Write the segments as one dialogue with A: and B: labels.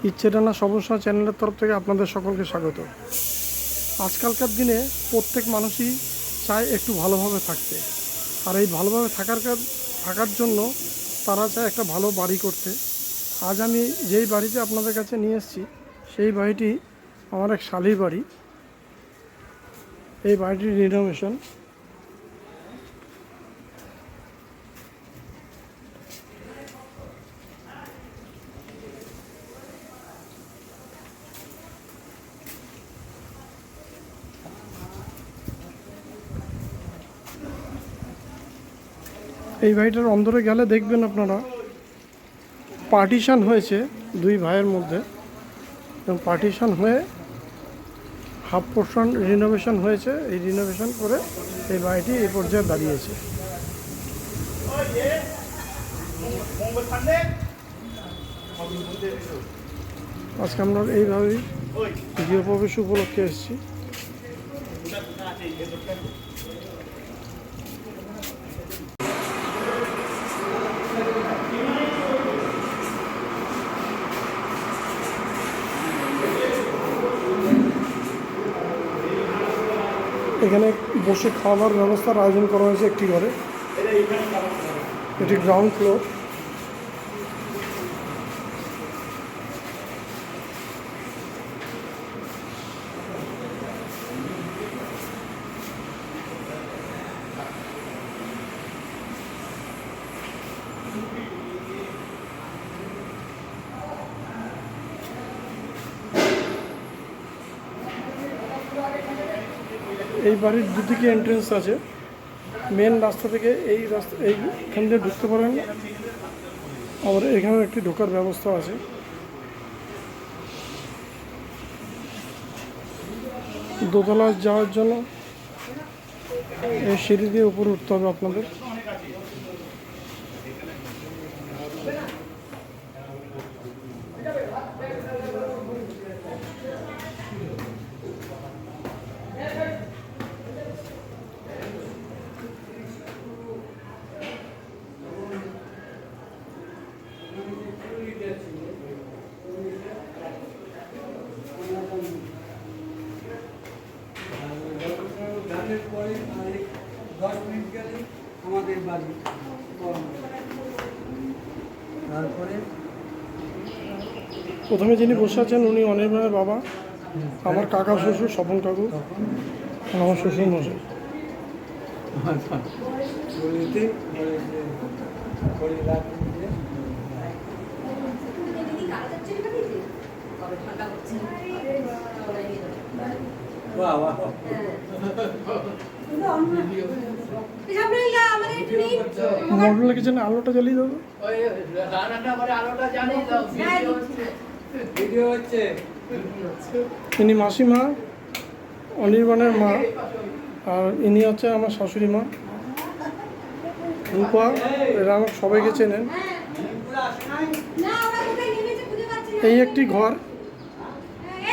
A: ইচ্ছেডানা সমস্যা চ্যানেলের তরফ থেকে আপনাদের সকলকে স্বাগত। আজকালকার দিনে প্রত্যেক মানুষই চায় একটু ভালোভাবে থাকতে, আর এই ভালোভাবে থাকার জন্য তারা চায় একটা ভালো বাড়ি করতে। আজ আমি যেই বাড়িতে আপনাদের কাছে নিয়ে এসেছি সেই বাড়িটি আমার এক শালীর বাড়ি। এই বাড়িটির রিনোভেশন। এই বাড়িটার অন্দরে গেলে দেখবেন আপনারা পার্টিশন হয়েছে দুই ভাইয়ের মধ্যে, এবং পার্টিশন হয়ে হাফ পোর্শন রিনোভেশন হয়েছে। এই রিনোভেশন করে এই বাড়িটি এই পর্যায়ে দাঁড়িয়েছে। আজকে আমরা এইভাবেই গৃহপ্রবেশ উপলক্ষে এসেছি। এখানে বসে খাওয়ার ব্যবস্থার আয়োজন করা হয়েছে একটি ঘরে। এটি গ্রাউন্ড ফ্লোর। এই বাড়ির দুদিকে এন্ট্রেন্স আছে। মেন রাস্তা থেকে এইখান দিয়ে ঢুকতে পারেন, আবার এখানেও একটি ঢোকার ব্যবস্থা আছে। দোতলায় যাওয়ার জন্য এই সিঁড়ি দিয়ে উপরে উঠতে হবে আপনাদের।
B: পরে 10 মিনিট গেলে আমাদের বাড়ি। তারপরে
A: প্রথমে যিনি বসে আছেন উনি অনির্বাণের বাবা, আমার কাকা শ্বশুর স্বপন কাকু, আমার শ্বশুর মশাই। মডেল কিচেন আলোটা জ্বালিয়ে দেবো। ইনি মাসিমা, অনির্বাণের মা, আর ইনি হচ্ছে আমার শাশুড়ি মা রূপা। এরা আমার সবাইকে চেনেন। এই একটি ঘর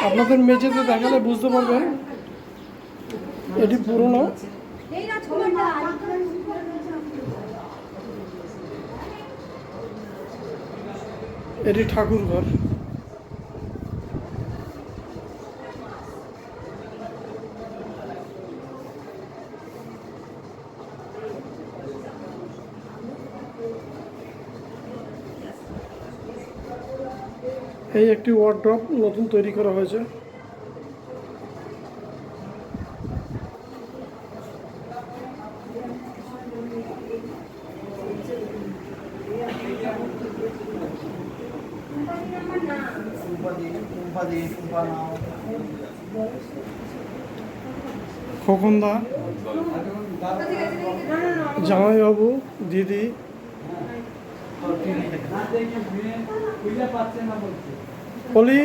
A: আপনাদের মেঝেতে দেখালে বুঝতে পারবেন এটি পুরনো। এটি ঠাকুর ঘর। এই একটি ওয়ার্ড্রপ নতুন তৈরি করা হয়েছে। খোকনদা, জামাইবাবু, দিদি, অলি,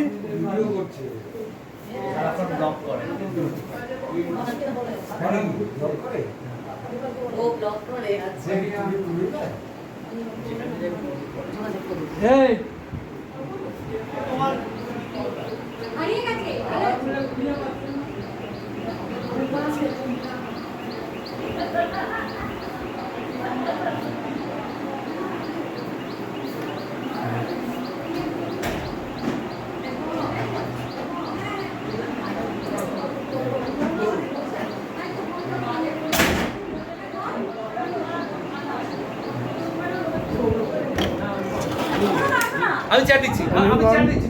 C: আমি চ্যাট দিচ্ছি, আমি চ্যাট দিচ্ছি,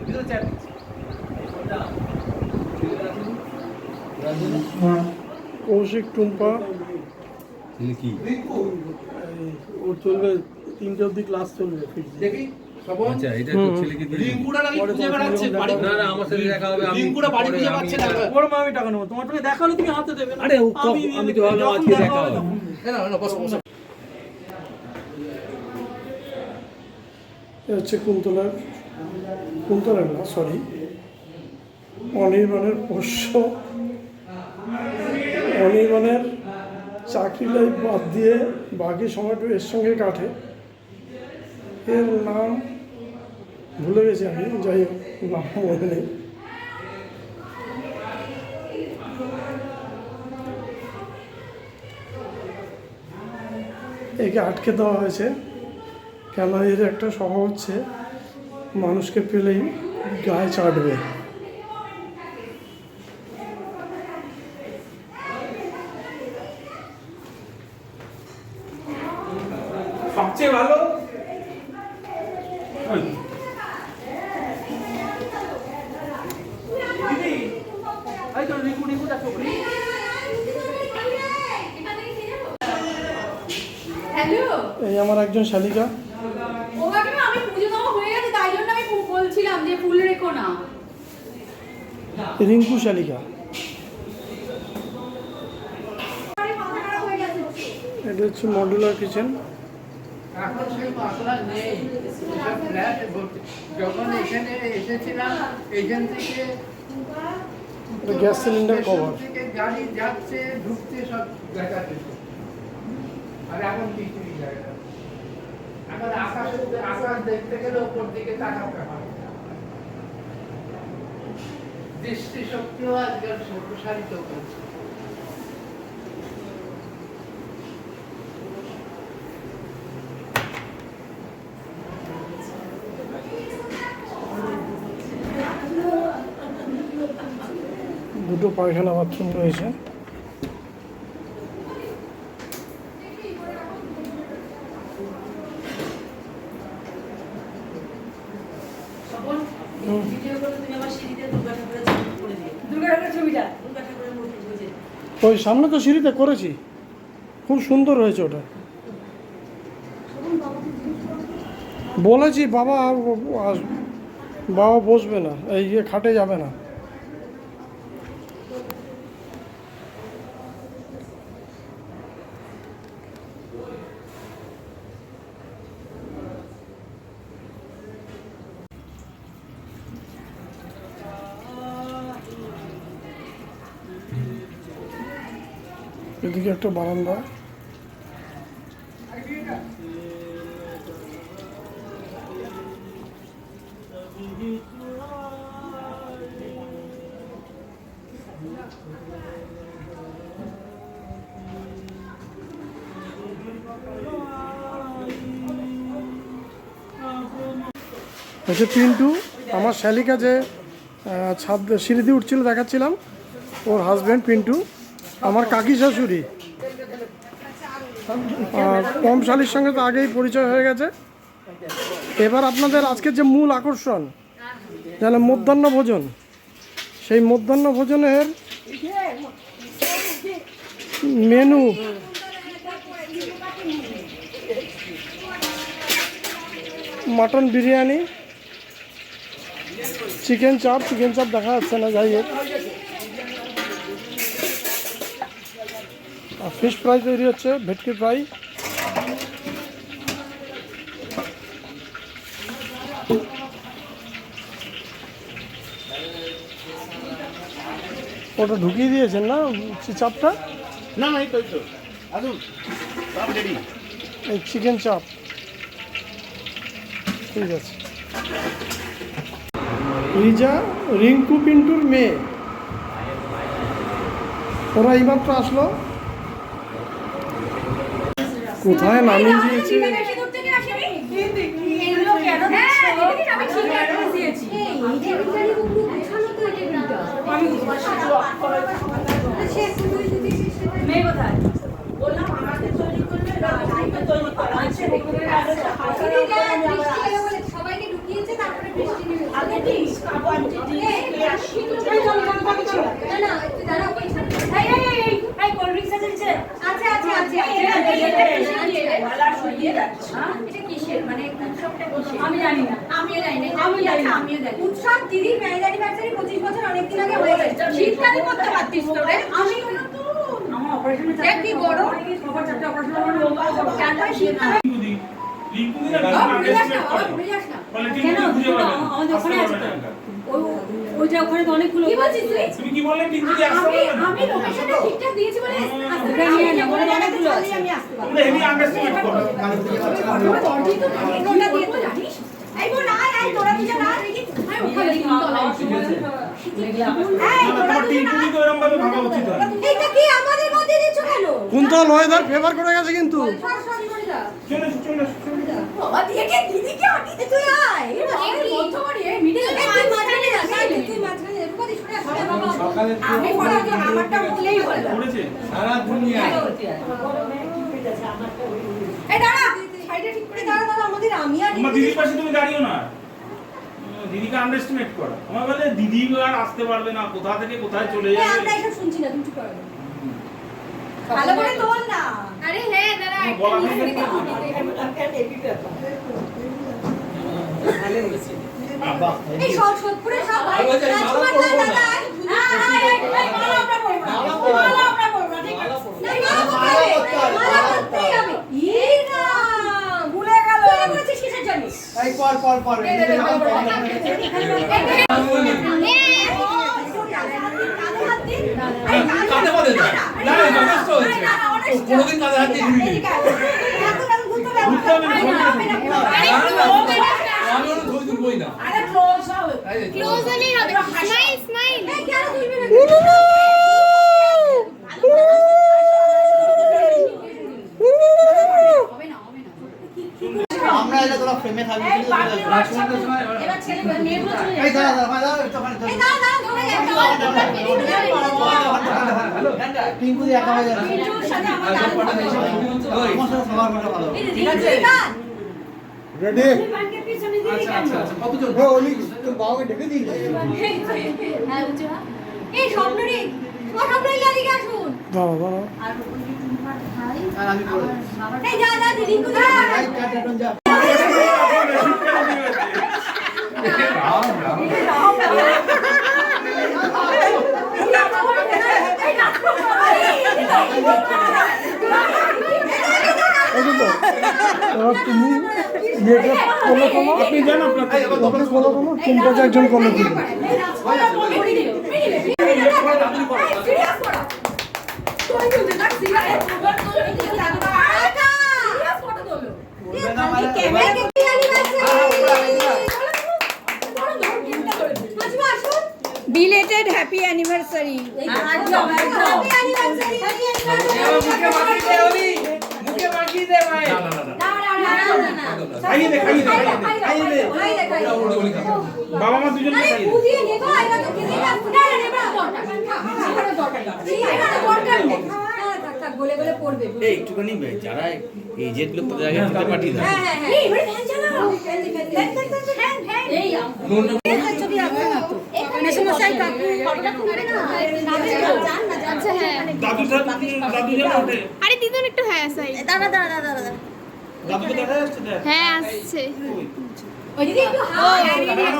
C: ভিতরে চ্যাট দিচ্ছি।
A: কৌশিক, টুম্পা,
C: কি
B: ওর চলবে 3টে অবধি ক্লাস চলবে।
C: দেখি আচ্ছা, এটা তো ছেলেকে দিয়ে রিঙ্কুটা নাকি খুঁজে বেড়াচ্ছে বাড়ি। না না, আমার সাথে দেখা হবে। আমি রিঙ্কুটা বাড়ি খুঁজে পাচ্ছে না।
B: ওর মা আমি টাকা নেবো, তোমার টাকা দেখালে তুমি হাতে দেবে না।
C: আরে আমি তো ভাবলাম আজকে দেখা হবে। না না, বস বস।
A: এ হচ্ছে কুন্তলার না, সরি, অনির্বাণের পোষ্য। অনির্বাণের চাকরি লাইফ বাদ দিয়ে বাকি সময়টা এর সঙ্গে কাটে। এর নাম ভুলে গেছি আমি, যাই হোক নাম মনে নেই। একে আটকে দেওয়া হয়েছে কেন? এর একটা স্বভাব হচ্ছে মানুষকে পেলেই গায়ে চাটবে।
C: সবচেয়ে ভালো
A: এই আমার একজন শালিকা।
D: ও কাকিমা, আমি পুজো দেওয়া হয়ে গেছে, তাই জন্য আমি বলছিলাম যে ফুল রেখো না।
A: রিঙ্কু শালিকা। এটা হচ্ছে মডুলার কিচেন।
E: এখন সেই মশলা নেই, সব ফ্ল্যাট ভর্তি। যখন এখানে এসেছিলাম এখান থেকে
A: এটা গ্যাস সিলিন্ডার কভার।
E: থেকে গাড়ি যাচ্ছে ঢুকতে সব দেখা যেত। আর এখন কিছুই যায় না। এখন আকাশ দেখতে গেলে ওপর দিকে তাকাতে হয়। দৃষ্টিশক্তিও আজকাল প্রসারিত করছে।
A: দুটো পায়খানা বাথরুম রয়েছে। ওই সামনে তো সিঁড়িতে করেছি, খুব সুন্দর হয়েছে ওটা। বলেছি বাবা বসবে না, এই খাটে যাবে না। এদিকে একটা বারান্দা। হচ্ছে পিন্টু, আমার শালিকা যে ছাদ সিঁড়ি দিয়ে উঠছিল দেখাচ্ছিলাম, ওর হাজব্যান্ড পিন্টু, আমার কাকি শাশুড়ি। আর কম শালির সঙ্গে তো আগেই পরিচয় হয়ে গেছে। এবার আপনাদের আজকের যে মূল আকর্ষণ, যেন মধ্যাহ্ন ভোজন, সেই মধ্যাহ্ন ভোজনের মেনু। মাটন বিরিয়ানি, চিকেন চাপ দেখা যাচ্ছে না, যাই হোক। আর ফিশ ফ্রাই তৈরি হচ্ছে, ভেটকি ফ্রাই। ওটা ঢুকিয়ে দিয়েছেন না চাপটা?
C: না না, এই তো আসুন, সব রেডি।
A: এই চিকেন চাপ, ঠিক আছে। রিজা রিঙ্কু পিন্টুর মেয়ে, ওরা এইমাত্র আসলো। কোথায় নামিয়ে দিয়েছে?
D: সবাইকে ঢুকিয়ে আমি জানি না, আমিও জানি না, আমিও জানি। উৎসব দিদির ম্যারেজ অ্যানিভার্সারি 25 বছর অনেকদিন আগে হয়ে গেছে। শীতকালে করতে পারতিস তো রে। আমি আমার অপারেশনে দেখ কি গরম। সবার চারটে অপারেশন হলো তারপরে শীতকালে ওইটা ওখানে তো অনেকগুলো কি বলছিস তুমি কি বললে টিম দিদি আসতে পারবে না আমি লোকেশনটা ঠিকঠাক দিয়েছি বলে আসতে পারছি না বলে অনেকগুলো আছে আমি আসতে পারবো তোমরা হেভি আন্ডারস্ট্যান্ড করো অর্ডি তো কোনটা দিয়ে তো জানিস এই বল আয় তোরা দুজনে না দেখি আয় ওখানে দেখি তলায় এই তোরা টিম দিদি তো এরকম ভাবে ভাবা উচিত হয় এইটা কি আমাদের মধ্যে দিচ্ছ কেন
A: কুন্তল ওয়েদার ফেভার করে গেছে কিন্তু
B: চলে
D: বাবা দিয়ে কে দিদিকে হাঁটিতে তুই আয় এই বন্ধ করি এই মিডিল তুই মাঝখানে যা তুই মাঝখানে যা কোথায় সরে আসলে বাবা আমি পড়া আমারটা বললেই বল
B: পড়েছে
C: সারা দুনিয়া
D: এই দাঁড়া সাইডে ঠিক করে দাঁড়া আমাদের আমি আর
B: তোমার দিদির পাশে তুমি দাঁড়িও না দিদিকে আন্ডারস্টিমেট করো আমার বলে দিদি আর আসতে পারবে না কোথা থেকে কোথায় চলে যাবে
D: আমরা এসব শুনছি না তুমি চুপ করো ভালো করে তোল না আরে হ্যাঁ দাঁড়া
B: বলা হয়ে গেছে
D: এই সব সোদপুরে সব ভাই রাজকুমার দাদা না মালা আমরা পড়ব না মালা আমরা পড়ব না ঠিক আছে মালা করতেই হবে এই না ভুলে গেল তুই বলেছিস কিসের জন্য
E: এই পর
C: কাঁধে বাঁধে না না যথেষ্ট হয়েছে কোনোদিন কাঁধে হাত দিয়ে ঘুরিনি আমি ওর ধরে তুলবই না
D: আরে ক্লোজ হবে
F: ক্লোজ হলেই হবে স্মাইল স্মাইল
D: এই কেন তুলবি না
E: আমরা এটা তোরা ফ্রেমে থাকবি
C: রাজকুমারদের সময়
D: এবার ছেলে মেয়েগুলো চলে
E: এই
D: যাবে
E: দাঁড়া একটুখানি
D: এই দাঁড়া ধরে একটা
E: টিঙ্কু দিয়ে একা হয়ে যাবে
D: পিন্টুর সাথে আমার
C: আজব পাটা নেই
E: আমার সাথে সবার কথা ভালো
D: ঠিক আছে গান
A: রেডি
D: বানকে পিছনে দিয়ে
C: আচ্ছা আচ্ছা আচ্ছা কতজন
A: ও ওলি তোর বাবাকে ডেকে দিই
D: হ্যাঁ বুঝছো এই স্বপ্নরি তোমার স্বপ্নরি লাদিকে আসুন
A: দাঁড়া দাঁড়া
D: আর ওই তোমার ভাই
E: আর আমি পড়ে
D: এই যা দিদি কুদা
E: এই চারটা যা
A: এবার তুমি ইয়েটা করলে তোমার
B: আপনি জান আপনার
A: তোকে করলে তোমার কুম্পাকে একজন করলে দিবে
F: বিলেটেড হ্যাপি অ্যানিভার্সারি
C: মুখে মাখিয়ে দে ভাই
B: খাইয়ে দে বাবা মা দুজন খাইয়ে দে
D: বলে বলে পড়বে
G: এই একটুখানি যারা এজেড লোক তাদের আগে খেতে পাঠিয়ে দাও
D: হ্যাঁ হ্যাঁ এই বড় ফ্যান চালাও এই ছবি রাখবে না তো মেসমশাই কাকু ফটোটা তুলবে না জান না
F: আচ্ছা হ্যাঁ
B: দাদু জান ওঠে
F: আরে দিদুন একটু হ্যাঁ সাই
D: দাঁড়া
B: দাদুকে দেখা যাচ্ছে দেখ
F: হ্যাঁ আসছে
D: ওই দিদি একটু হাই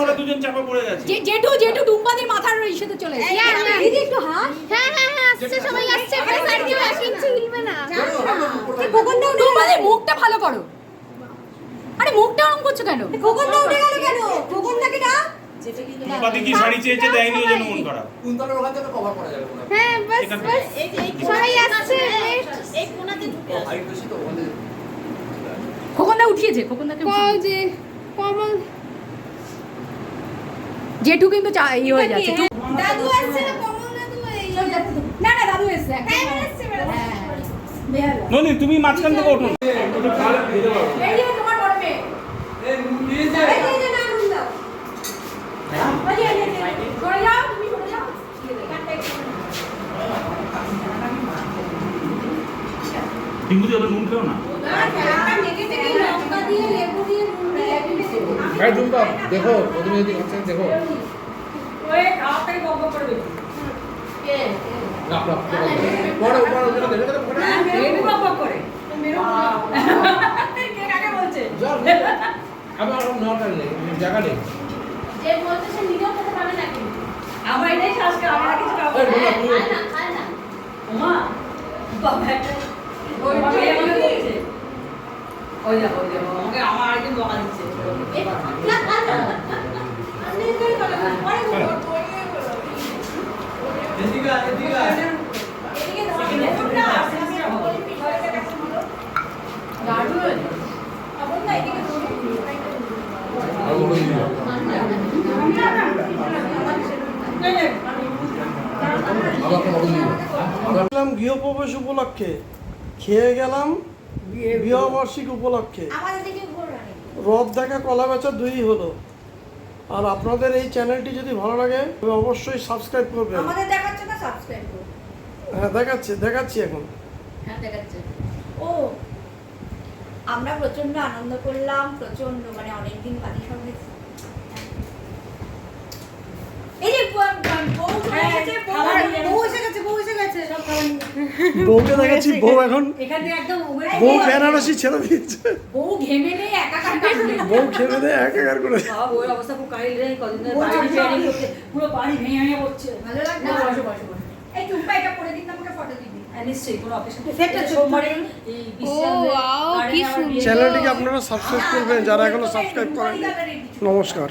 B: ওরা দুজন চাপা পড়ে গেছে
D: জেঠু ডুম্বাদের মাথার ইসেতে চলে এসেছে দিদি একটু হাই
F: হ্যাঁ হ্যাঁ হ্যাঁ আসছে সবাই আসছে এখানে সাইড দিয়ে কিচ্ছু হিলবে না
D: খোকন দাও ডুম্বাদের মুখটা ভালো করো আরে মুখটা ওরকম করছো কেন খোকন দাও উঠে গেল কেন খোকন দাকে ডাক
B: বাদি কি শাড়ি চেয়েছে দেয়নি ওই জন্য মন খারাপ
C: কুন্তলের ওখান থেকে কভার করা যাবে না
F: হ্যাঁ বাস বাস সবাই আসছে
D: এই কোণাতে ঢুকে
C: হাইট বেশি তো ওখানে
D: খোকন দা উঠিয়েছে খোকন দাকে
F: পাও যে কমল
D: জেঠু কিন্তু ই হয়ে যাচ্ছে
F: দাদু আসছে না কমল দাদু এই
D: না দাদু এসছে
F: হ্যাঁ আসছে
D: হ্যাঁ বেহাল
B: ননি তুমি মাঝখান থেকে ওঠো একটু ভালো দিতে পারো
D: এই যে তোমার বড় মেয়ে
C: এই নিয়ে
D: এই যে না রুম দাও ওই যে সরে যাও তুমি সরে যাও
B: টিঙ্কু দিয়ে নুন খেও না
D: লঙ্কা দিয়ে লেবু দিয়ে নুন দিয়ে
C: ভাই টুম্পা দেখো প্রথমে যদি আচ্ছা দেখো
D: ওই তাড়াতাড়ি বক বক করবে কে
C: রাখ রাখ পড়ো পড়ো যেটা দেবে তো পড়ো
D: বেবি বক বক করে কে কাকে বলছে
C: জল আবার নরমাল নেই জায়গা নেই
F: যে বলতে সে নিজেও খেতে পারবে না কিন্তু
D: আমার এটাই শাস্ত্র আমরা কিছু খাবো না
F: খায় না খায় না
D: ওমা বাবা একটা ওই মেয়ে আমাকে বলছে ওই দেখো আমাকে আমার আরেকজন বকা দিচ্ছে
B: এদিকে এদিকে
C: আর বলো দিও আবার কোনো বলো দিও
A: গেলাম গৃহপ্রবেশ উপলক্ষে, খেয়ে গেলাম বিবাহবার্ষিক উপলক্ষে,
F: আমাদের দিকে ঘোর রাখে
A: রথ দেখা কলা বেচা দুই হলো। আর আপনাদের এই চ্যানেলটি যদি ভালো লাগে তবে অবশ্যই সাবস্ক্রাইব করবেন।
D: আমাদের দেখাচ্ছে না সাবস্ক্রাইব করো
A: হ্যাঁ দেখাচ্ছি এখন।
F: হ্যাঁ দেখাচ্ছে ও আমরা প্রচন্ড আনন্দ করলাম, প্রচন্ড মানে অনেকদিন বাদে সব হয়েছে। এই যে বউ এসে গেছে
D: সব খাবার
A: বউকে দেখাচ্ছি, বউ এখন
D: এখান থেকে একদম
A: বউ বেনারসি ছেড়ে দিয়েছে,
D: বউ ঘেমে নেই একাকার কাটবে
A: বউ খেয়ে দেয় একাকার করে।
D: বাবা বউয়ের অবস্থা খুব কাহিল রে, কদিন ধরে বাড়ি রিপেয়ারিং করছে, পুরো বাড়ি ভেঙে ভেঙে পড়ছে।
F: ভালো লাগছে?
D: না, বসো বসো বসো।
F: এই টুম্পা এটা পরে দিন, আমাকে ফটো দিবি।
D: হ্যাঁ, নিশ্চয়ই কোনো অকেশন
F: সেটা
D: সোমবারে এই বিশ্বাস
F: ও, wow, কি সুন্দর।
A: চ্যানেলটিকে আপনারা সাবস্ক্রাইব করবেন যারা এখনো সাবস্ক্রাইব করেন। নমস্কার।